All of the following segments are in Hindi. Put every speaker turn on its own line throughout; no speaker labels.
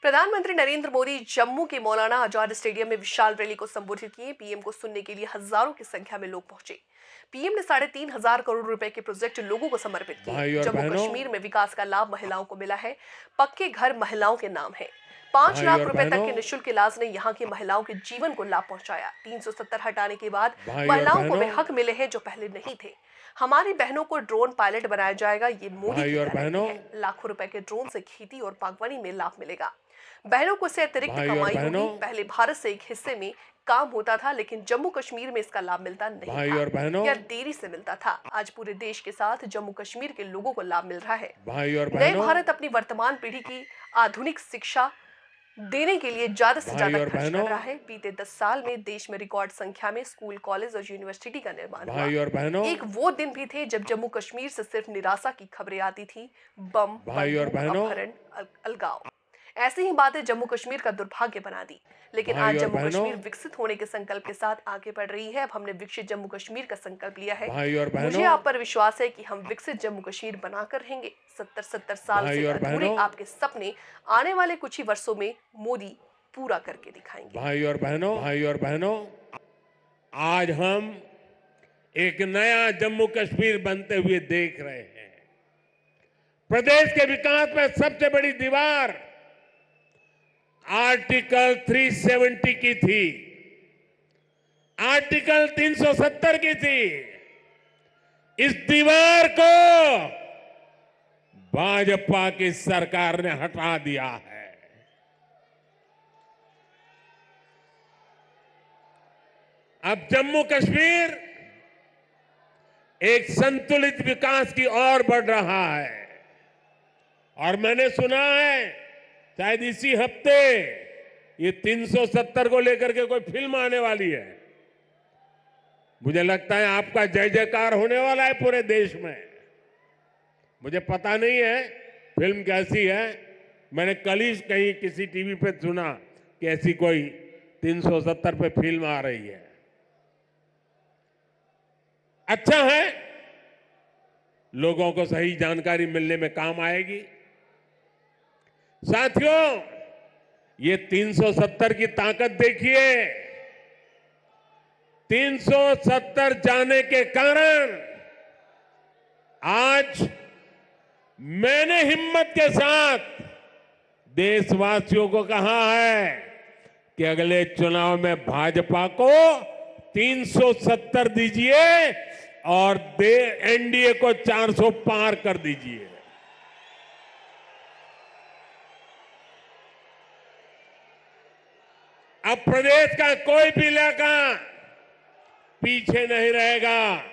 प्रधानमंत्री नरेंद्र मोदी जम्मू के मौलाना आजाद स्टेडियम में विशाल रैली को संबोधित किए। पीएम को सुनने के लिए हजारों की संख्या में लोग पहुंचे। पीएम ने 3,500 करोड़ रुपए के प्रोजेक्ट लोगों को समर्पित
भाई
किए।
और
जम्मू
बहनों,
कश्मीर में विकास का लाभ महिलाओं को मिला है। पक्के घर महिलाओं के नाम है। 5
भाई
लाख
और
रुपए तक
बहनों,
के निःशुल्क इलाज ने यहाँ की महिलाओं के जीवन को लाभ पहुंचाया। 370 हटाने के बाद
भाई और
महिलाओं को वे
बहनों,
हक मिले हैं जो पहले नहीं थे। हमारी बहनों को ड्रोन पायलट बनाया जाएगा, ये मोदी
भाई
की
और
गारंटी
बहनों,
है। लाखों रुपए के ड्रोन से खेती और बागवानी में लाभ मिलेगा। बहनों को इससे अतिरिक्त
भाई और
कमाई होगी।
बहनों,
पहले भारत से एक हिस्से में काम होता था, लेकिन जम्मू कश्मीर में इसका लाभ मिलता नहीं
भाई
था
और बहनों,
या देरी से मिलता था। आज पूरे देश के साथ जम्मू कश्मीर के लोगों को लाभ मिल रहा है।
भाई और
नए
बहनों,
भारत अपनी वर्तमान पीढ़ी की आधुनिक शिक्षा देने के लिए ज्यादा से
भाई
ज्यादा
और
खर्च कर
बहनों,
रहा है। बीते 10 साल में देश में रिकॉर्ड संख्या में स्कूल, कॉलेज और यूनिवर्सिटी का निर्माण हुआ।
भाई और बहनों,
एक वो दिन भी थे जब जम्मू कश्मीर से सिर्फ निराशा की खबरें आती थी। बम,
भाई और
बंदूक,
बहनों,
अपहरण, अलगाव, ऐसी ही बातें जम्मू कश्मीर का दुर्भाग्य बना दी। लेकिन
भाई
आज
और
जम्मू
बहनों,
कश्मीर विकसित होने के संकल्प के साथ आगे बढ़ रही है। अब हमने विकसित जम्मू कश्मीर का संकल्प लिया है।
भाई और
मुझे
बहनों,
आप पर विश्वास है कि हम विकसित जम्मू कश्मीर बनाकर रहेंगे। 70 साल
भाई
से
और
अधूरे
बहनों,
आपके सपने आने वाले कुछ ही वर्षों में मोदी पूरा करके दिखाएंगे।
भाई और बहनों, आज हम एक नया जम्मू कश्मीर बनते हुए देख रहे हैं। प्रदेश के विकास में सबसे बड़ी दीवार आर्टिकल 370 की थी, आर्टिकल 370 की थी। इस दीवार को भाजपा की सरकार ने हटा दिया है। अब जम्मू कश्मीर एक संतुलित विकास की ओर बढ़ रहा है। और मैंने सुना है शायद इसी हफ्ते ये 370 को लेकर के कोई फिल्म आने वाली है। मुझे लगता है आपका जय जयकार होने वाला है पूरे देश में। मुझे पता नहीं है फिल्म कैसी है। मैंने कल ही कहीं किसी टीवी पे सुना कि ऐसी कोई 370 पे फिल्म आ रही है। अच्छा है, लोगों को सही जानकारी मिलने में काम आएगी। साथियों, ये 370 की ताकत देखिए। 370 जाने के कारण आज मैंने हिम्मत के साथ देशवासियों को कहा है कि अगले चुनाव में भाजपा को 370 दीजिए और एनडीए को 400 पार कर दीजिए। अब प्रदेश का कोई भी इलाका पीछे नहीं रहेगा।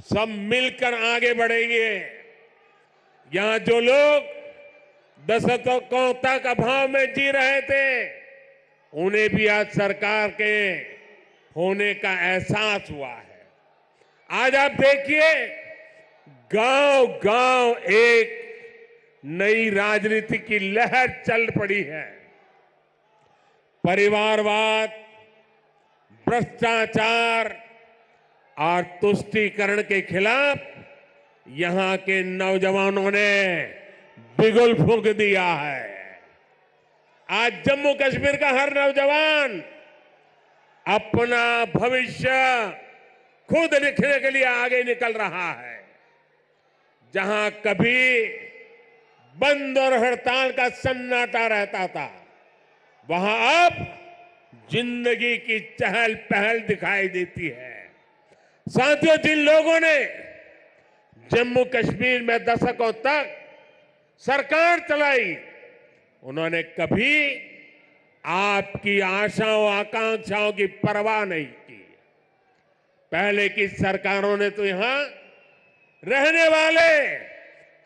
सब मिलकर आगे बढ़ेंगे। यहां जो लोग दशकों तक अभाव में जी रहे थे, उन्हें भी आज सरकार के होने का एहसास हुआ है। आज आप देखिए, गांव गांव एक नई राजनीति की लहर चल पड़ी है। परिवारवाद, भ्रष्टाचार और तुष्टीकरण के खिलाफ यहां के नौजवानों ने बिगुल फूंक दिया है। आज जम्मू कश्मीर का हर नौजवान अपना भविष्य खुद लिखने के लिए आगे निकल रहा है। जहां कभी बंद और हड़ताल का सन्नाटा रहता था, वहां अब जिंदगी की चहल पहल दिखाई देती है। साथियों, जिन लोगों ने जम्मू कश्मीर में दशकों तक सरकार चलाई, उन्होंने कभी आपकी आशाओं आकांक्षाओं की परवाह नहीं की। पहले की सरकारों ने तो यहां रहने वाले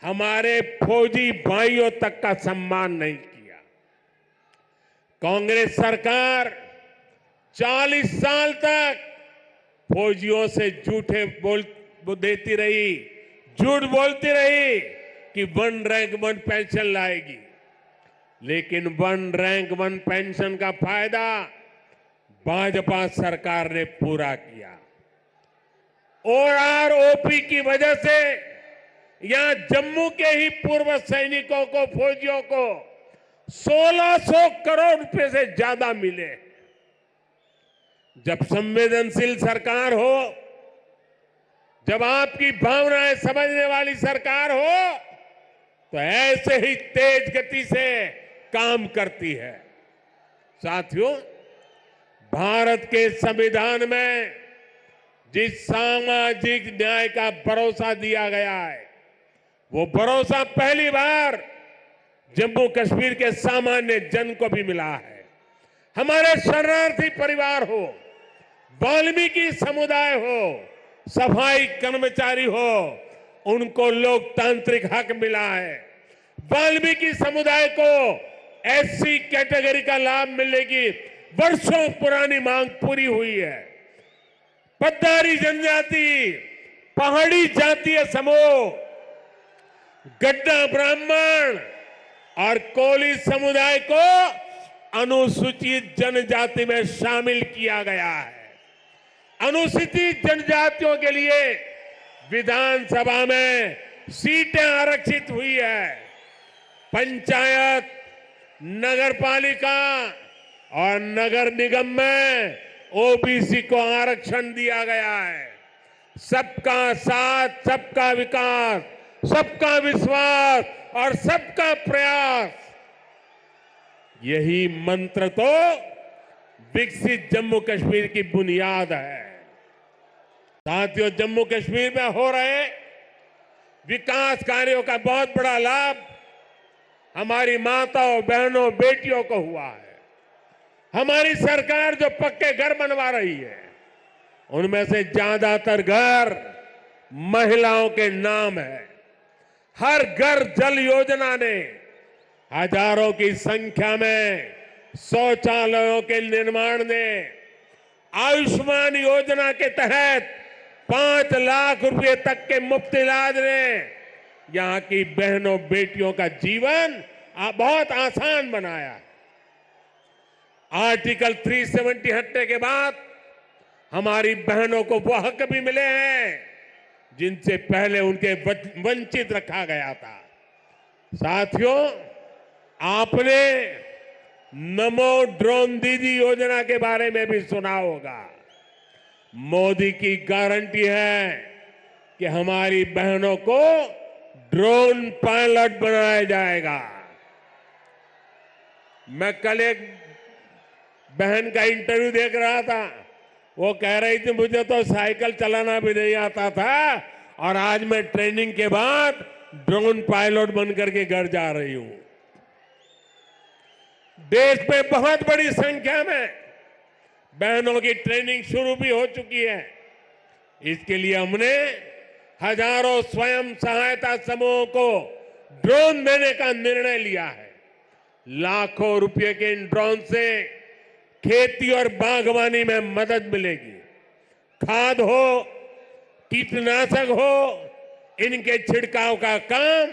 हमारे फौजी भाइयों तक का सम्मान नहीं किया। कांग्रेस सरकार 40 साल तक फौजियों से देती रही, झूठ बोलती रही कि 1 रैंक 1 पेंशन लाएगी। लेकिन 1 रैंक 1 पेंशन का फायदा भाजपा सरकार ने पूरा किया। ओआरओपी की वजह से यहां जम्मू के ही पूर्व सैनिकों को, फौजियों को 1600 करोड़ रुपए से ज्यादा मिले। जब संवेदनशील सरकार हो, जब आपकी भावनाएं समझने वाली सरकार हो, तो ऐसे ही तेज गति से काम करती है। साथियों, भारत के संविधान में जिस सामाजिक न्याय का भरोसा दिया गया है, वो भरोसा पहली बार जम्मू कश्मीर के सामान्य जन को भी मिला है। हमारे शरणार्थी परिवार हो, वाल्मीकि समुदाय हो, सफाई कर्मचारी हो, उनको लोकतांत्रिक हक मिला है। वाल्मीकि समुदाय को एससी कैटेगरी का लाभ मिलने की वर्षों पुरानी मांग पूरी हुई है। पद्दारी जनजाति, पहाड़ी जातीय समूह, गड्ढा ब्राह्मण और कोली समुदाय को अनुसूचित जनजाति में शामिल किया गया है। अनुसूचित जनजातियों के लिए विधानसभा में सीटें आरक्षित हुई है। पंचायत, नगरपालिका और नगर निगम में ओबीसी को आरक्षण दिया गया है। सबका साथ, सबका विकास, सबका विश्वास और सबका प्रयास, यही मंत्र तो विकसित जम्मू कश्मीर की बुनियाद है। साथियों, जम्मू कश्मीर में हो रहे विकास कार्यों का बहुत बड़ा लाभ हमारी माताओं, बहनों, बेटियों को हुआ है। हमारी सरकार जो पक्के घर बनवा रही है, उनमें से ज्यादातर घर महिलाओं के नाम है। हर घर जल योजना ने हजारों की संख्या में शौचालयों के निर्माण ने, आयुष्मान योजना के तहत 5 लाख रुपए तक के मुफ्त इलाज ने यहां की बहनों, बेटियों का जीवन बहुत आसान बनाया। आर्टिकल 370 हटने के बाद हमारी बहनों को वो हक भी मिले हैं जिनसे पहले उनके वंचित रखा गया था। साथियों, आपने नमो ड्रोन दीदी योजना के बारे में भी सुना होगा। मोदी की गारंटी है कि हमारी बहनों को ड्रोन पायलट बनाया जाएगा। मैं कल एक बहन का इंटरव्यू देख रहा था, वो कह रही थी मुझे तो साइकिल चलाना भी नहीं आता था और आज मैं ट्रेनिंग के बाद ड्रोन पायलट बनकर के घर जा रही हूं। देश में बहुत बड़ी संख्या में बहनों की ट्रेनिंग शुरू भी हो चुकी है। इसके लिए हमने हजारों स्वयं सहायता समूहों को ड्रोन देने का निर्णय लिया है। लाखों रुपए के इन ड्रोन से खेती और बागवानी में मदद मिलेगी। खाद हो, कीटनाशक हो, इनके छिड़काव का काम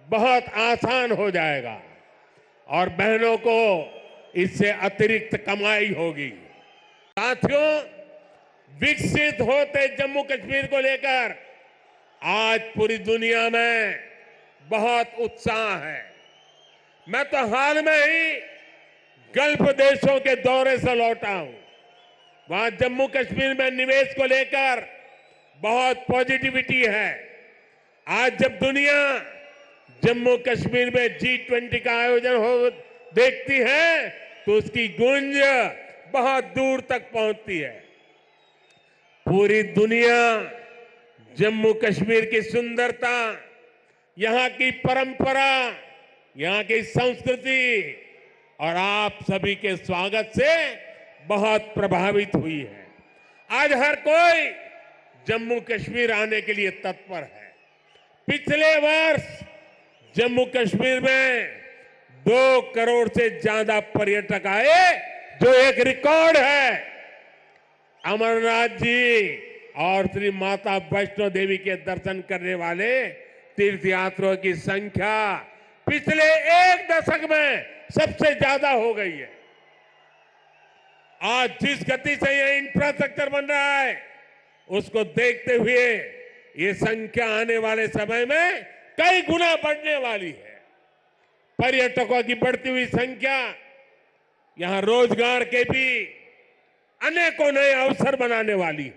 बहुत आसान हो जाएगा और बहनों को इससे अतिरिक्त कमाई होगी। साथियों, विकसित होते जम्मू कश्मीर को लेकर आज पूरी दुनिया में बहुत उत्साह है। मैं तो हाल में ही गल्फ देशों के दौरे से लौटा हूं। वहां जम्मू कश्मीर में निवेश को लेकर बहुत पॉजिटिविटी है। आज जब दुनिया जम्मू कश्मीर में G20 का आयोजन हो देखती है तो उसकी गूंज बहुत दूर तक पहुंचती है। पूरी दुनिया जम्मू कश्मीर की सुंदरता, यहां की परंपरा, यहां की संस्कृति और आप सभी के स्वागत से बहुत प्रभावित हुई है। आज हर कोई जम्मू कश्मीर आने के लिए तत्पर है। पिछले वर्ष जम्मू कश्मीर में 2 करोड़ से ज्यादा पर्यटक आए, जो एक रिकॉर्ड है। अमरनाथ जी और श्री माता वैष्णो देवी के दर्शन करने वाले तीर्थयात्रियों की संख्या पिछले 1 दशक में सबसे ज्यादा हो गई है। आज जिस गति से यह इंफ्रास्ट्रक्चर बन रहा है, उसको देखते हुए ये संख्या आने वाले समय में कई गुना बढ़ने वाली है। पर्यटकों की बढ़ती हुई संख्या यहां रोजगार के भी अनेकों नए अवसर बनाने वाली है।